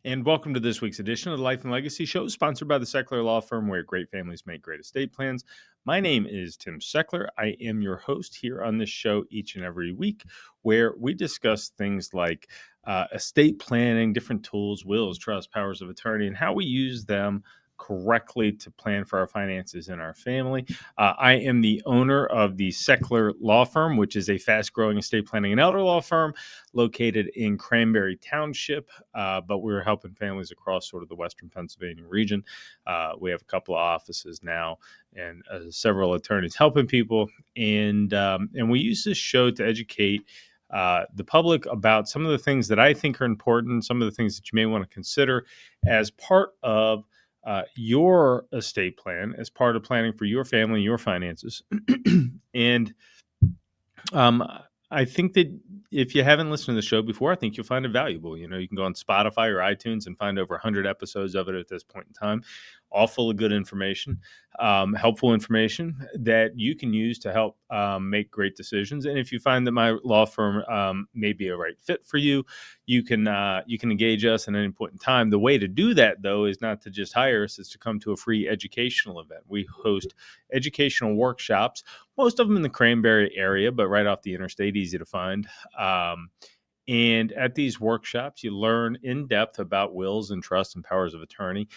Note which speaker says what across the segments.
Speaker 1: And welcome to this week's edition of the Life and Legacy Show, sponsored by the Seckler Law Firm, where great families make great estate plans. My name is Tim Seckler. I am your host here on this show each and every week, where we discuss things like estate planning, different tools, wills, trusts, powers of attorney, and how we use them correctly to plan for our finances in our family. I am the owner of the Seckler Law Firm, which is a fast-growing estate planning and elder law firm located in Cranberry Township, but we're helping families across sort of the Western Pennsylvania region. We have a couple of offices now and several attorneys helping people, and we use this show to educate the public about some of the things that I think are important, some of the things that you may want to consider as part of your estate plan, as part of planning for your family, your finances. And um, I think that if you haven't listened to the show before, I think you'll find it valuable. You know, you can go on Spotify or iTunes and find over 100 episodes of it at this point in time, all full of good information, helpful information that you can use to help make great decisions. And if you find that my law firm may be a right fit for you, you can engage us at any point in time. The way to do that, though, is not to just hire us; is to come to a free educational event. We host educational workshops, most of them in the Cranberry area, but right off the interstate, easy to find. Um, and at these workshops, you learn in depth about wills and trusts and powers of attorney.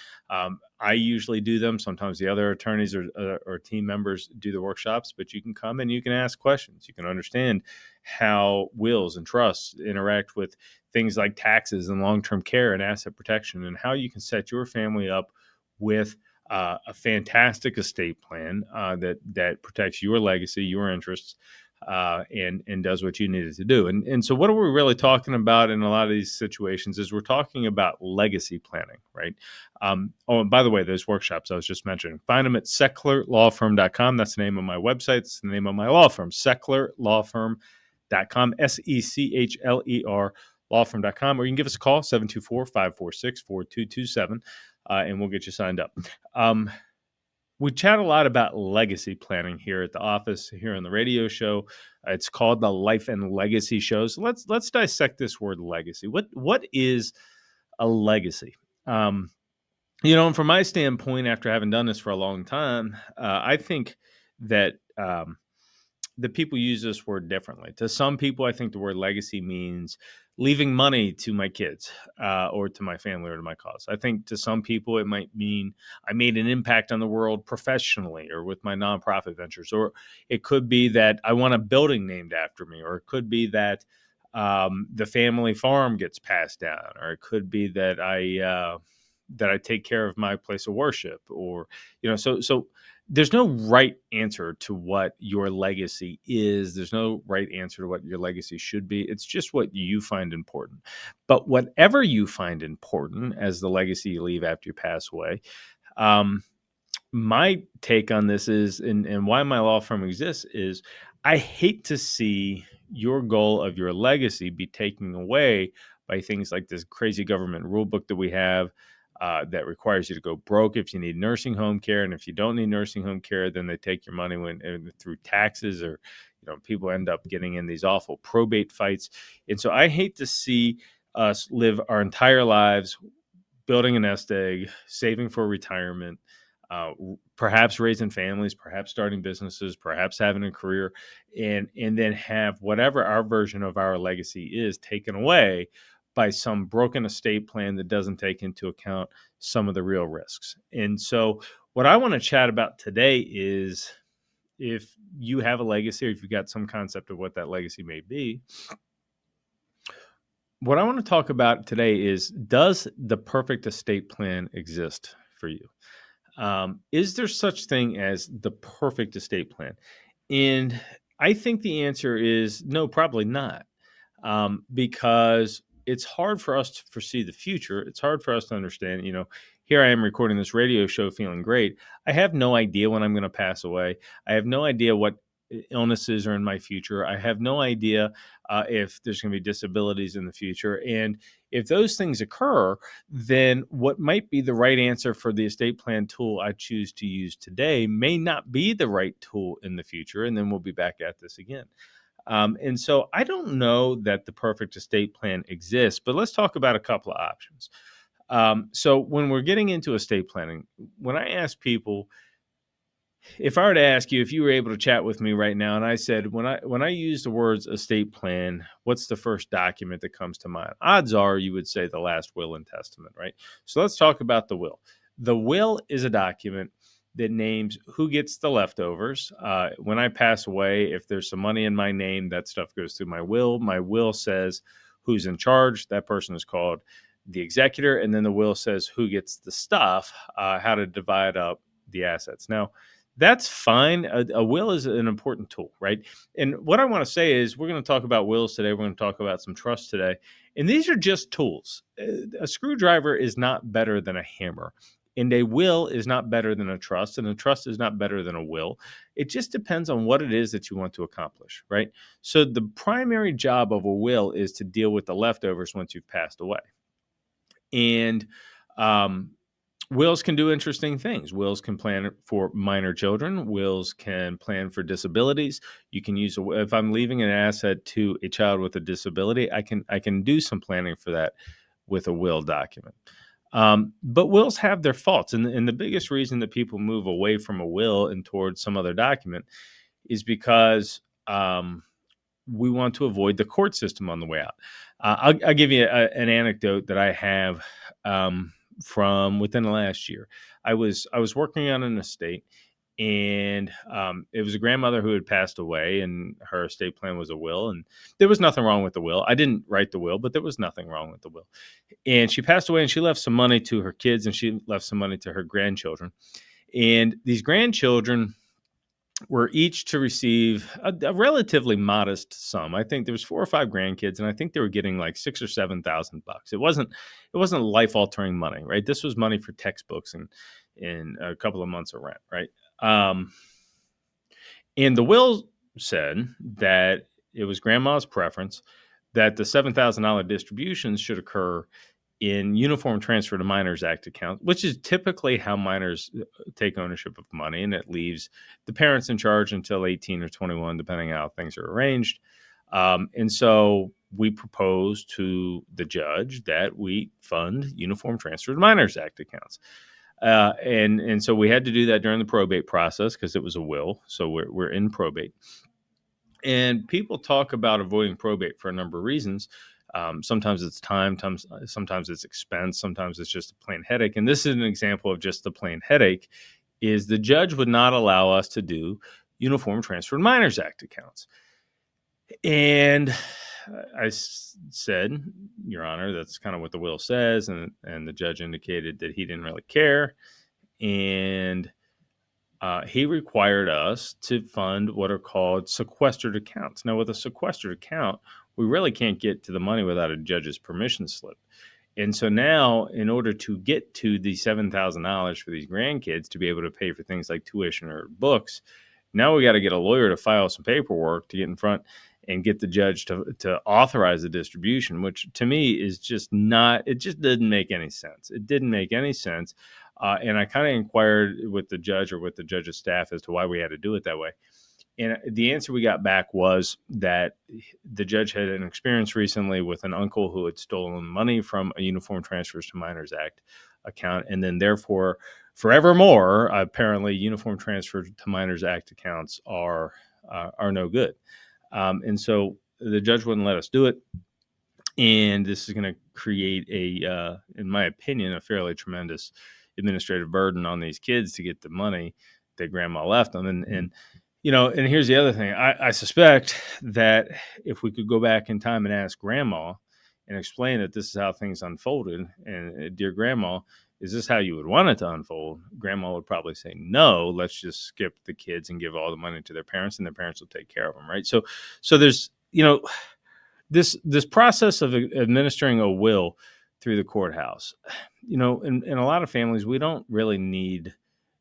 Speaker 1: I usually do them. Sometimes the other attorneys or team members do the workshops, but you can come and you can ask questions. You can understand how wills and trusts interact with things like taxes and long-term care and asset protection, and how you can set your family up with a fantastic estate plan that protects your legacy, your interests, and does what you needed to do. And so, what are we really talking about in a lot of these situations? Is we're talking about legacy planning, right? Oh, and by the way, those workshops I was just mentioning, find them at secklerlawfirm.com. That's the name of my website. It's the name of my law firm, secklerlawfirm.com, SECHLER lawfirm.com, or you can give us a call, 724-546-4227, and we'll get you signed up. We chat a lot about legacy planning here at the office, here on the radio show. It's called the Life and Legacy Show. So let's dissect this word legacy. What is a legacy? And from my standpoint, after having done this for a long time, I think that the people use this word differently. To some people, I think the word legacy means leaving money to my kids or to my family or to my cause. I think to some people, it might mean I made an impact on the world professionally or with my nonprofit ventures. Or it could be that I want a building named after me, or it could be that the family farm gets passed down, or it could be that I take care of my place of worship, or so there's no right answer to what your legacy is. There's no right answer to what your legacy should be. It's just what you find important. But whatever you find important as the legacy you leave after you pass away, um, my take on this is, and why my law firm exists, is I hate to see your goal of your legacy be taken away by things like this crazy government rule book that we have that requires you to go broke if you need nursing home care, and if you don't need nursing home care, then they take your money through taxes, or people end up getting in these awful probate fights. And so I hate to see us live our entire lives building a nest egg, saving for retirement, uh, perhaps raising families, perhaps starting businesses, perhaps having a career, and then have whatever our version of our legacy is taken away by some broken estate plan that doesn't take into account some of the real risks. And so, what I want to chat about today is, if you have a legacy, or if you've got some concept of what that legacy may be, what I want to talk about today is, does the perfect estate plan exist for you? Is there such thing as the perfect estate plan? And I think the answer is no, probably not, because it's hard for us to foresee the future. It's hard for us to understand. Here I am recording this radio show feeling great. I have no idea when I'm going to pass away. I have no idea what illnesses are in my future. I have no idea if there's going to be disabilities in the future. And if those things occur, then what might be the right answer for the estate plan tool I choose to use today may not be the right tool in the future. And then we'll be back at this again. And so I don't know that the perfect estate plan exists, but let's talk about a couple of options. So when we're getting into estate planning, when I ask people, if I were to ask you if you were able to chat with me right now, and I said, when I use the words estate plan, what's the first document that comes to mind? Odds are you would say the last will and testament, right? So let's talk about the will. The will is a document that names who gets the leftovers. When I pass away, if there's some money in my name, that stuff goes through my will. My will says who's in charge. That person is called the executor. And then the will says who gets the stuff, how to divide up the assets. Now, that's fine. A will is an important tool, right? And what I want to say is we're going to talk about wills today. We're going to talk about some trusts today. And these are just tools. A screwdriver is not better than a hammer. And a will is not better than a trust. And a trust is not better than a will. It just depends on what it is that you want to accomplish, right? So the primary job of a will is to deal with the leftovers once you've passed away. And wills can do interesting things. Wills can plan for minor children. Wills can plan for disabilities. You can use if I'm leaving an asset to a child with a disability, I can do some planning for that with a will document. But wills have their faults, and the biggest reason that people move away from a will and towards some other document is because we want to avoid the court system on the way out. I'll give you an anecdote that I have from within the last year. I was working on an estate, and it was a grandmother who had passed away, and her estate plan was a will, and there was nothing wrong with the will. I didn't write the will, but there was nothing wrong with the will. And she passed away, and she left some money to her kids, and she left some money to her grandchildren. And these grandchildren were each to receive a relatively modest sum. I think there was 4 or 5 grandkids, and I think they were getting like $6,000 or $7,000. It wasn't life altering money, right? This was money for textbooks and a couple of months of rent, right? And the will said that it was grandma's preference that the $7,000 distributions should occur in Uniform Transfer to Minors Act account, which is typically how minors take ownership of money, and it leaves the parents in charge until 18 or 21, depending on how things are arranged. And so we proposed to the judge that we fund Uniform Transfer to Minors Act accounts. And so we had to do that during the probate process because it was a will. So we're in probate. And people talk about avoiding probate for a number of reasons. Sometimes it's time, sometimes it's expense, sometimes it's just a plain headache. And this is an example of just the plain headache. Is the judge would not allow us to do Uniform Transfer to Minors Act accounts. And I said, Your Honor, that's kind of what the will says. And the judge indicated that he didn't really care. And he required us to fund what are called sequestered accounts. Now, with a sequestered account, we really can't get to the money without a judge's permission slip. And so now, in order to get to the $7,000 for these grandkids to be able to pay for things like tuition or books, now we got to get a lawyer to file some paperwork to get in front and get the judge to authorize the distribution, which to me is just not, it just didn't make any sense. It didn't make any sense. And I kind of inquired with the judge or with the judge's staff as to why we had to do it that way. And the answer we got back was that the judge had an experience recently with an uncle who had stolen money from a Uniform Transfers to Minors Act account. And then therefore, forevermore, apparently Uniform Transfer to Minors Act accounts are no good. And so the judge wouldn't let us do it. And this is going to create in my opinion, a fairly tremendous administrative burden on these kids to get the money that grandma left them. And here's the other thing. I suspect that if we could go back in time and ask grandma and explain that this is how things unfolded, and dear grandma, is this how you would want it to unfold? Grandma would probably say, no, let's just skip the kids and give all the money to their parents, and their parents will take care of them, right? So there's, this process of administering a will through the courthouse, in a lot of families, we don't really need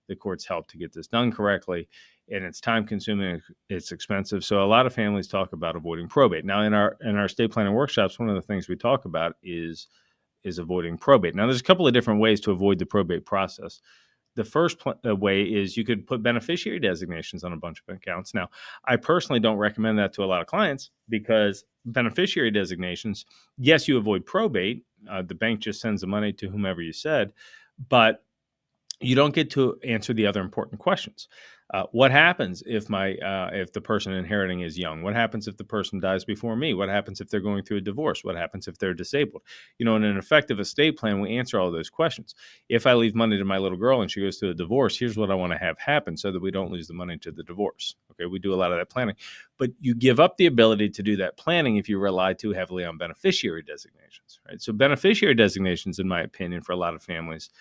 Speaker 1: the court's help to get this done correctly, and it's time consuming, it's expensive. So a lot of families talk about avoiding probate. Now in our estate planning workshops, one of the things we talk about is avoiding probate. Now there's a couple of different ways to avoid the probate process. The first way is you could put beneficiary designations on a bunch of accounts. Now, I personally don't recommend that to a lot of clients because beneficiary designations, yes, you avoid probate, The bank just sends the money to whomever you said, but you don't get to answer the other important questions. What happens if the person inheriting is young? What happens if the person dies before me? What happens if they're going through a divorce? What happens if they're disabled? In an effective estate plan, we answer all those questions. If I leave money to my little girl and she goes through a divorce, here's what I want to have happen so that we don't lose the money to the divorce. Okay, we do a lot of that planning, but you give up the ability to do that planning if you rely too heavily on beneficiary designations, right? So beneficiary designations, in my opinion, for a lot of families,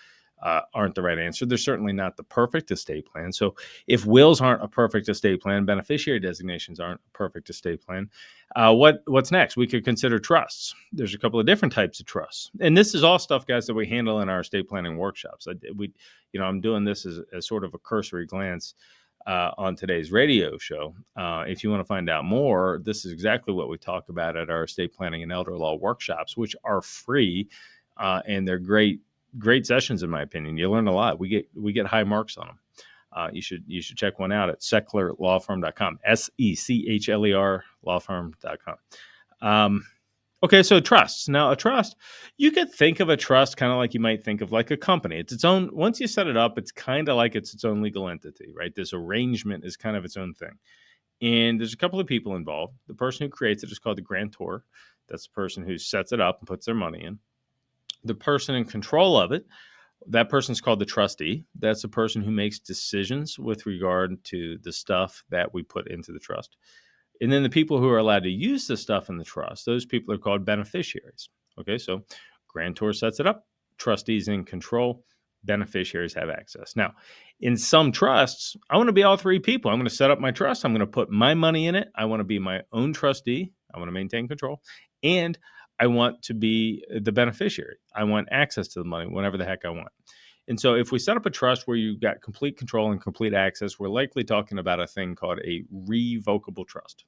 Speaker 1: aren't the right answer. They're certainly not the perfect estate plan. So if wills aren't a perfect estate plan, beneficiary designations aren't a perfect estate plan, what's next? We could consider trusts. There's a couple of different types of trusts. And this is all stuff, guys, that we handle in our estate planning workshops. I'm doing this as sort of a cursory glance on today's radio show. If you want to find out more, this is exactly what we talk about at our estate planning and elder law workshops, which are free, and they're great sessions, in my opinion. You learn a lot. We get high marks on them. You should check one out at SECHLERLawFirm.com. SECHLER lawfirm.com. Okay, so trusts. Now, a trust, you could think of a trust kind of like you might think of like a company. It's its own. Once you set it up, it's kind of like it's its own legal entity, right? This arrangement is kind of its own thing. And there's a couple of people involved. The person who creates it is called the grantor. That's the person who sets it up and puts their money in. The person in control of it, that person's called the trustee. That's the person who makes decisions with regard to the stuff that we put into the trust. And then the people who are allowed to use the stuff in the trust, those people are called beneficiaries. Okay, so grantor sets it up, trustees in control, beneficiaries have access. Now, in some trusts, I want to be all three people. I'm going to set up my trust. I'm going to put my money in it. I want to be my own trustee. I want to maintain control. And I want to be the beneficiary. I want access to the money whenever the heck I want. And so if we set up a trust where you've got complete control and complete access, we're likely talking about a thing called a revocable trust,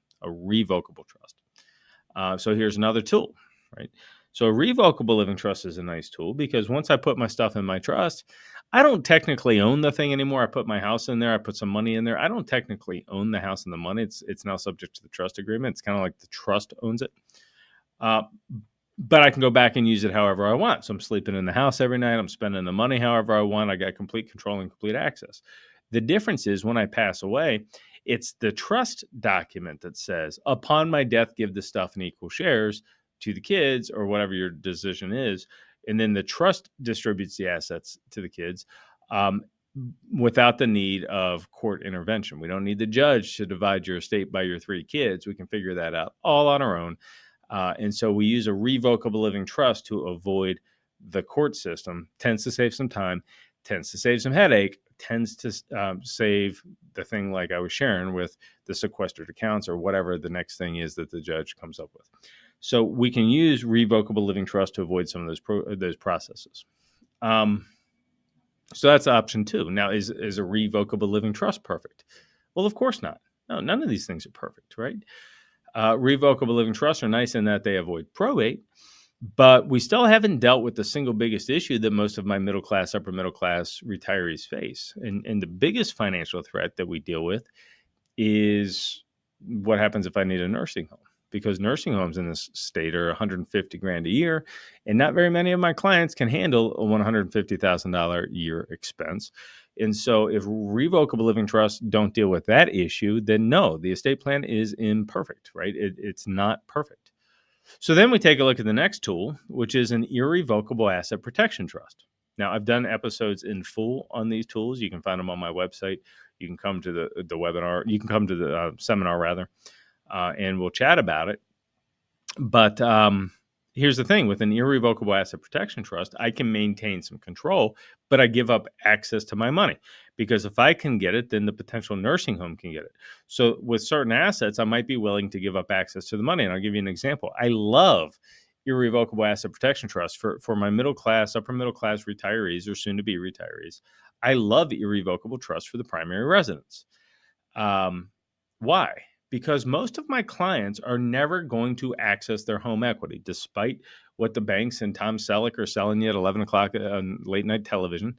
Speaker 1: So here's another tool, right? So a revocable living trust is a nice tool because once I put my stuff in my trust, I don't technically own the thing anymore. I put my house in there. I put some money in there. I don't technically own the house and the money. It's now subject to the trust agreement. It's kind of like the trust owns it. But I can go back and use it however I want. So I'm sleeping in the house every night. I'm spending the money however I want. I got complete control and complete access. The difference is when I pass away, it's the trust document that says, upon my death, give the stuff in equal shares to the kids or whatever your decision is. And then the trust distributes the assets to the kids without the need of court intervention. We don't need the judge to divide your estate by your three kids. We can figure that out all on our own. And so we use a revocable living trust to avoid the court system. Tends to save some time, tends to save some headache, tends to save the thing like I was sharing with the sequestered accounts or whatever the next thing is that the judge comes up with. So we can use revocable living trust to avoid some of those processes. So that's option two. Now, is a revocable living trust perfect? Well, of course not. No, none of these things are perfect, right? Revocable living trusts are nice in that they avoid probate, but we still haven't dealt with the single biggest issue that most of my middle class, upper middle class retirees face. And the biggest financial threat that we deal with is what happens if I need a nursing home, because nursing homes in this state are $150,000 a year, and not very many of my clients can handle a $150,000 a year expense. And so if revocable living trusts don't deal with that issue, then no, the estate plan is imperfect, right? It's not perfect. So then we take a look at the next tool, which is an irrevocable asset protection trust. Now, I've done episodes in full on these tools. You can find them on my website. You can come to the webinar. You can come to the seminar, rather, and we'll chat about it. But here's the thing. With an irrevocable asset protection trust, I can maintain some control, but I give up access to my money. Because if I can get it, then the potential nursing home can get it. So with certain assets, I might be willing to give up access to the money. And I'll give you an example. I love irrevocable asset protection trust for my middle class, upper middle class retirees or soon to be retirees. I love irrevocable trust for the primary residence. Why? Because most of my clients are never going to access their home equity, despite what the banks and Tom Selleck are selling you at 11 o'clock on late night television.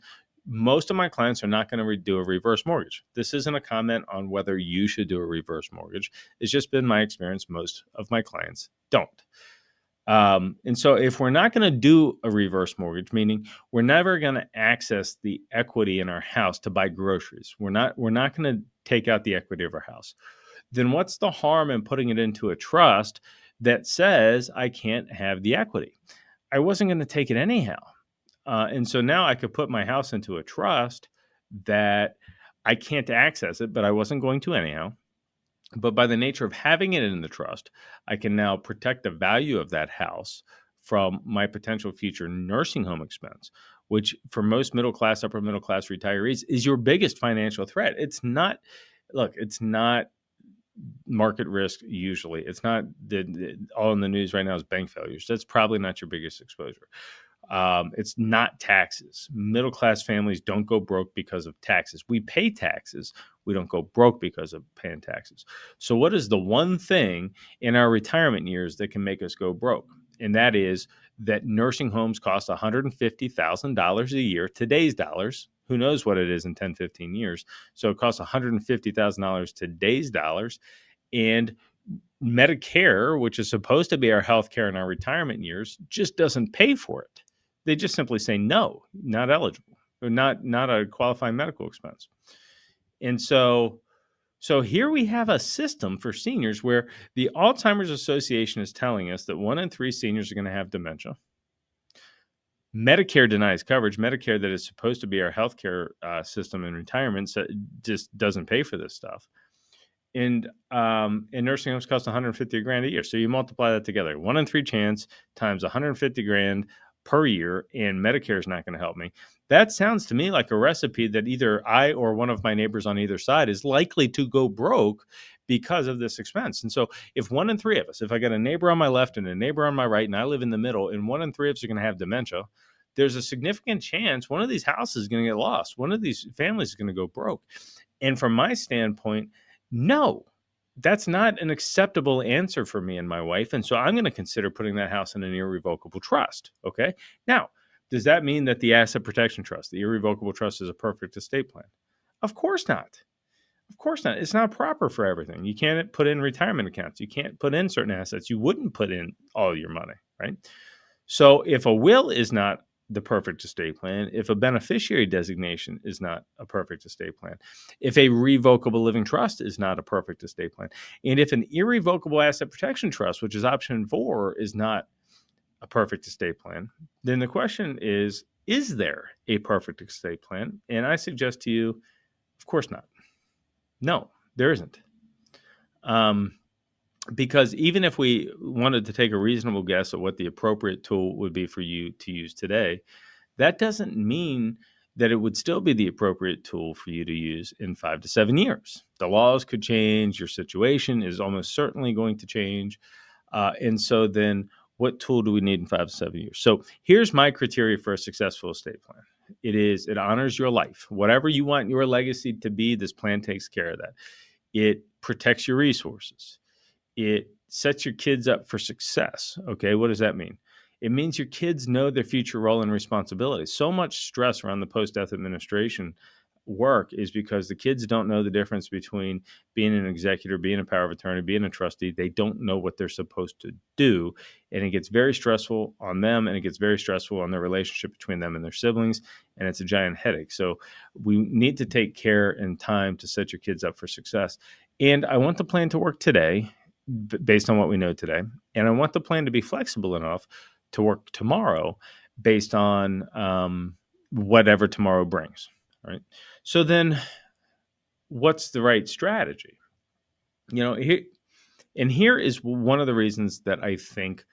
Speaker 1: Most of my clients are not going to do a reverse mortgage. This isn't a comment on whether you should do a reverse mortgage. It's just been my experience. Most of my clients don't. And so if we're not going to do a reverse mortgage, meaning we're never going to access the equity in our house to buy groceries, we're not going to take out the equity of our house, then what's the harm in putting it into a trust that says I can't have the equity? I wasn't going to take it anyhow. And so now I could put my house into a trust that I can't access it, but I wasn't going to anyhow. But by the nature of having it in the trust, I can now protect the value of that house from my potential future nursing home expense, which for most middle class, upper middle class retirees is your biggest financial threat. It's not market risk usually. It's not all in the news right now is bank failures. That's probably not your biggest exposure. It's not taxes. Middle class families don't go broke because of taxes. We pay taxes. We don't go broke because of paying taxes. So, what is the one thing in our retirement years that can make us go broke? And that is that nursing homes cost $150,000 a year, today's dollars. Who knows what it is in 10, 15 years? So, it costs $150,000 today's dollars. And Medicare, which is supposed to be our health care in our retirement years, just doesn't pay for it. They just simply say no, not eligible, or not a qualifying medical expense. And so here we have a system for seniors where the Alzheimer's Association is telling us that 1 in 3 seniors are going to have dementia. Medicare denies coverage. Medicare, that is supposed to be our healthcare system in retirement, just doesn't pay for this stuff. And nursing homes cost 150 grand a year. So you multiply that together, 1 in 3 chance times 150 grand per year, and Medicare is not going to help me. That sounds to me like a recipe that either I or one of my neighbors on either side is likely to go broke because of this expense. And so if 1 in 3 of us, if I got a neighbor on my left and a neighbor on my right, and I live in the middle, and 1 in 3 of us are going to have dementia, there's a significant chance one of these houses is going to get lost. One of these families is going to go broke. And from my standpoint, no, that's not an acceptable answer for me and my wife. And so I'm going to consider putting that house in an irrevocable trust. Okay. Now, does that mean that the asset protection trust, the irrevocable trust, is a perfect estate plan? Of course not. Of course not. It's not proper for everything. You can't put in retirement accounts. You can't put in certain assets. You wouldn't put in all your money, right? So if a will is not the perfect estate plan, if a beneficiary designation is not a perfect estate plan, if a revocable living trust is not a perfect estate plan, and if an irrevocable asset protection trust, which is option 4, is not a perfect estate plan, then the question is there a perfect estate plan? And I suggest to you, of course not. No, there isn't. Because even if we wanted to take a reasonable guess at what the appropriate tool would be for you to use today, that doesn't mean that it would still be the appropriate tool for you to use in 5 to 7 years. The laws could change. Your situation is almost certainly going to change. And so then what tool do we need in 5 to 7 years? So here's my criteria for a successful estate plan. It honors your life. Whatever you want your legacy to be, this plan takes care of that. It protects your resources. It sets your kids up for success. Okay, what does that mean? It means your kids know their future role and responsibility. So much stress around the post-death administration work is because the kids don't know the difference between being an executor, being a power of attorney, being a trustee. They don't know what they're supposed to do. And it gets very stressful on them, and it gets very stressful on the relationship between them and their siblings. And it's a giant headache. So we need to take care and time to set your kids up for success. And I want the plan to work today based on what we know today. And I want the plan to be flexible enough to work tomorrow based on whatever tomorrow brings. Right. So then what's the right strategy? Here is one of the reasons that I think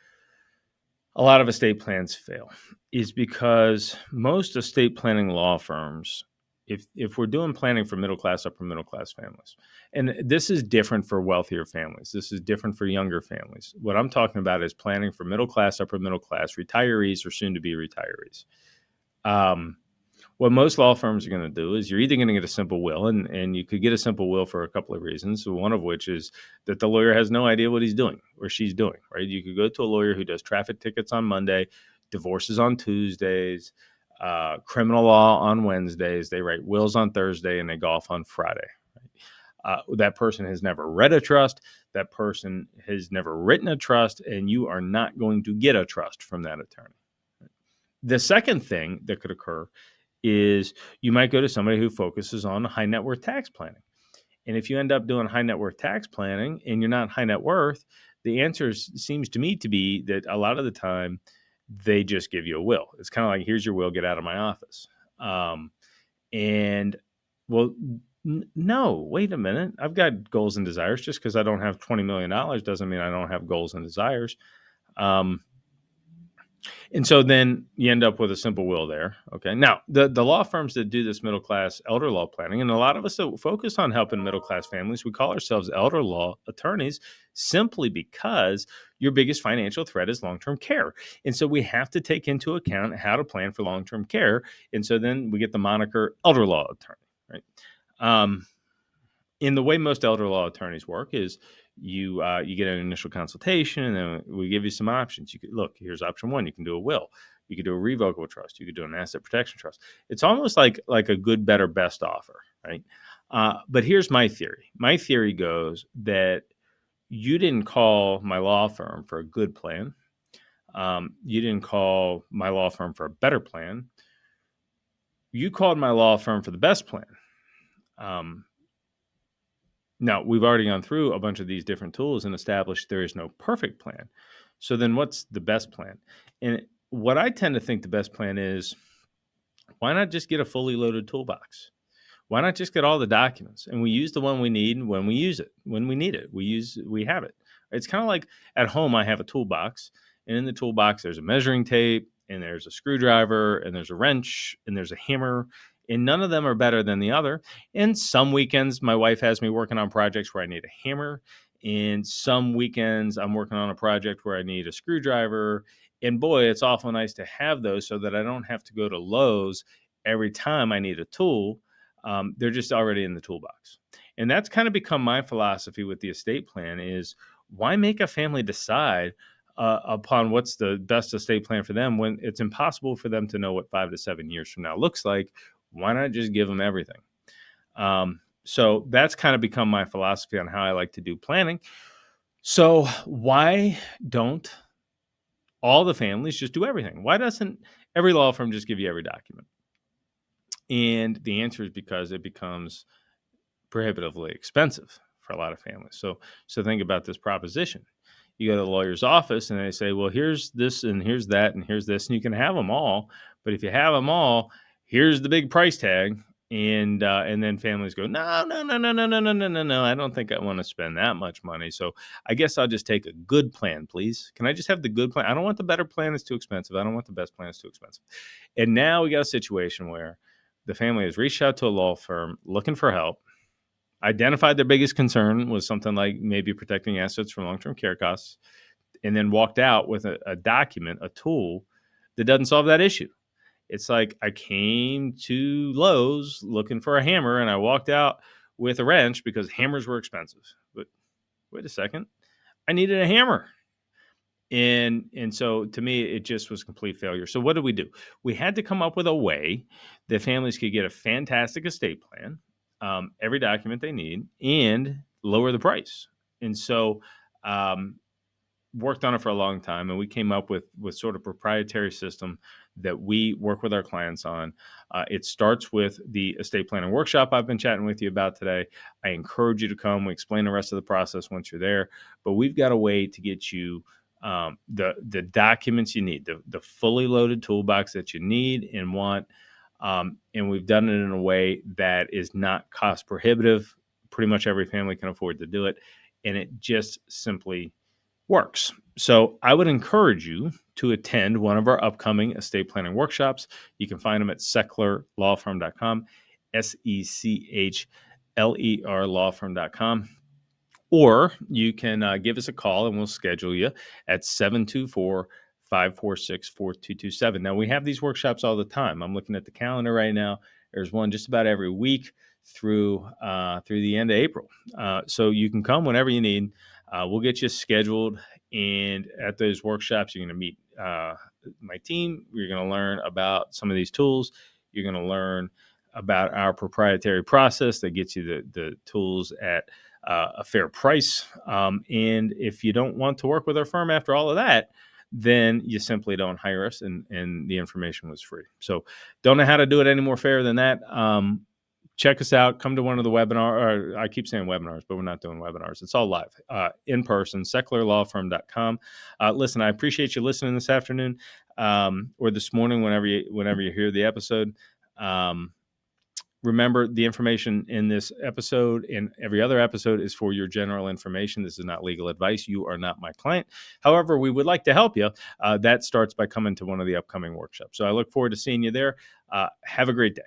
Speaker 1: a lot of estate plans fail is because most estate planning law firms, if we're doing planning for middle class, upper middle class families, and this is different for wealthier families, this is different for younger families. What I'm talking about is planning for middle class, upper middle class, retirees or soon to be retirees. What most law firms are going to do is you're either going to get a simple will, and you could get a simple will for a couple of reasons. One of which is that the lawyer has no idea what he's doing or she's doing, right? You could go to a lawyer who does traffic tickets on Monday, divorces on Tuesdays, criminal law on Wednesdays. They write wills on Thursday and they golf on Friday. Right? That person has never read a trust. that person has never written a trust, and you are not going to get a trust from that attorney. The second thing that could occur is you might go to somebody who focuses on high net worth tax planning. And if you end up doing high net worth tax planning and you're not high net worth, the answer seems to me to be that a lot of the time they just give you a will. It's kind of like, here's your will, get out of my office. And well, no, wait a minute. I've got goals and desires. Just because I don't have $20 million doesn't mean I don't have goals and desires. And so then you end up with a simple will there. Okay. Now, the law firms that do this middle class elder law planning, and a lot of us that focus on helping middle class families, we call ourselves elder law attorneys simply because your biggest financial threat is long term care. And so we have to take into account how to plan for long term care. And so then we get the moniker elder law attorney, right? In the way most elder law attorneys work is you get an initial consultation, and then we give you some options. You could look, here's option one. You can do a will. You could do a revocable trust. You could do an asset protection trust. It's almost like a good, better, best offer, right? But here's my theory. My theory goes that you didn't call my law firm for a good plan. You didn't call my law firm for a better plan. You called my law firm for the best plan. Now, we've already gone through a bunch of these different tools and established there is no perfect plan. So then what's the best plan? And what I tend to think the best plan is, why not just get a fully loaded toolbox? Why not just get all the documents and we use the one we need when we use it, when we need it, we have it. It's kind of like at home, I have a toolbox, and in the toolbox, there's a measuring tape, and there's a screwdriver, and there's a wrench, and there's a hammer, and none of them are better than the other. And some weekends, my wife has me working on projects where I need a hammer. And some weekends, I'm working on a project where I need a screwdriver. And boy, it's awful nice to have those so that I don't have to go to Lowe's every time I need a tool. They're just already in the toolbox. And that's kind of become my philosophy with the estate plan is, why make a family decide upon what's the best estate plan for them when it's impossible for them to know what 5 to 7 years from now looks like? Why not just give them everything? So that's kind of become my philosophy on how I like to do planning. So why don't all the families just do everything? Why doesn't every law firm just give you every document? And the answer is because it becomes prohibitively expensive for a lot of families. So think about this proposition. You go to the lawyer's office and they say, well, here's this and here's that and here's this, and you can have them all. But if you have them all, here's the big price tag. And then families go, no. I don't think I want to spend that much money. So I guess I'll just take a good plan, please. Can I just have the good plan? I don't want the better plan. It's too expensive. I don't want the best plan. It's too expensive. And now we got a situation where the family has reached out to a law firm looking for help, identified their biggest concern was something like maybe protecting assets from long-term care costs, and then walked out with a document, a tool that doesn't solve that issue. It's like, I came to Lowe's looking for a hammer and I walked out with a wrench because hammers were expensive. But wait a second, I needed a hammer. And so to me, it just was complete failure. So what did we do? We had to come up with a way that families could get a fantastic estate plan, every document they need, and lower the price. And so worked on it for a long time, and we came up with sort of proprietary system that we work with our clients on. It starts with the estate planning workshop I've been chatting with you about today. I encourage you to come. We explain the rest of the process once you're there, but we've got a way to get you the documents you need, the fully loaded toolbox that you need and want. And we've done it in a way that is not cost prohibitive. Pretty much every family can afford to do it. And it just simply works. So I would encourage you to attend one of our upcoming estate planning workshops. You can find them at sechlerlawfirm.com, SECHLER lawfirm.com. Or you can give us a call and we'll schedule you at 724-546-4227. Now, we have these workshops all the time. I'm looking at the calendar right now. There's one just about every week through the end of April. So you can come whenever you need. We'll get you scheduled. And at those workshops, you're going to meet my team. You're going to learn about some of these tools. You're going to learn about our proprietary process that gets you the tools at a fair price. And if you don't want to work with our firm after all of that, then you simply don't hire us, and the information was free. So don't know how to do it any more fair than that. Check us out. Come to one of the webinars. I keep saying webinars, but we're not doing webinars. It's all live, in person, secularlawfirm.com. Listen, I appreciate you listening this afternoon, or this morning, whenever you hear the episode. Remember, the information in this episode and every other episode is for your general information. This is not legal advice. You are not my client. However, we would like to help you. That starts by coming to one of the upcoming workshops. So I look forward to seeing you there. Have a great day.